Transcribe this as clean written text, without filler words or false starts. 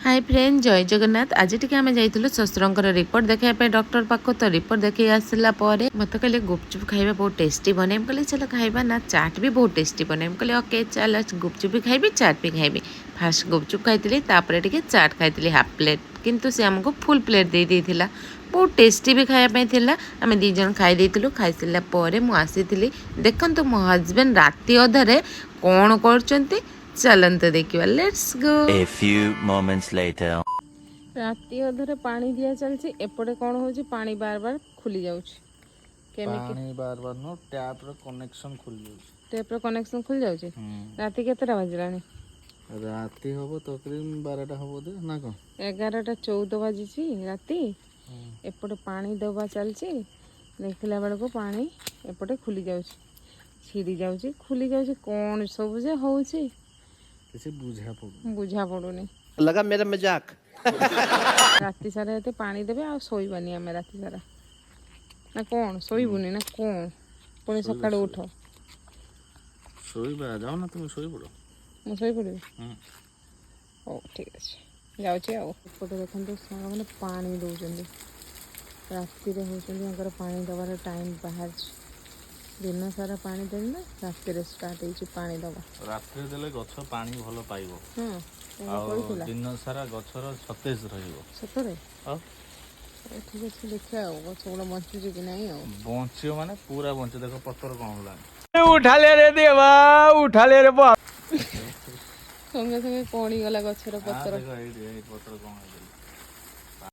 Hi friend जय जगन्नाथ आज T आम जाइलु शशुर रिपोर्ट देखा डॉक्टर पाख तो रिपोर्ट देखी आसला मत कहले गुपचुप खाइबा बहुत टेस्टी बने कहली चलो खाइबा ना चाट भी बहुत टेस्टी बने कहली ओके चल गुपचुप भी खाइबी चाट भी खाइबी फास्ट गुपचुप खाई टे चाट खाई हाफ प्लेट किंतु से आमको फुल प्लेट दे देइथिला बहुत टेस्टी भी खायापी आम दीज खाई खाई सारा पर मुझे देखो मो हजबैंड राति अधरे कौन कर चलते देखिए let's go. A few moments later. राति अधरे पानी दिया चलती एपटे कौन हो पानी बार बार खुली जाउछि पानी बार बार नो टैप रो कनेक्शन खुल जाउछि टेप रो कनेक्शन खुल जाउछि राति केतरा बजलानी राति हबो तकरीबन 12टा हबो दे ना को 11:14 बाजिछि राति एपटे पानी दबा चलछि देखला बेल को पानी एपटे खुली जाउछि छिड़ी जाउछि खुली जाउछि कौन सब जे होउछि किसी बुझा पड़ुनी लगा मेरा मजाक राति सारा एते पानी देबे आ सोइबानी आमे राति सारा ना कौन सोइबुनी ना कौन पुणी सकाळु उठ सोइबा जाओ ना तुम सोइ पड़ो मु सोइ पड़बी ओ ठीक अछि जाउछि आ एपटे देखंतु सारा माने पानी दउचंदी राति रे होचंदी पानी दबार टाइम बाहर दिन सारा पानी देली ना राति रे स्टार्ट होइछि पानी दबा रात्रि देले गछ पानी भलो पाइबो हां दिन सारा गछर सतेज रहिबो सतरे हां ठीक अछि देखा गछ गुड़ा बंचुछि कि नहीं हो बंचियो माने पूरा बंचे देखो पत्थर कम होला उठा ले रे देवा उठा ले रे बाप संगे संगे कोणी गला गछर पत्तर देखो एई पत्थर कम होला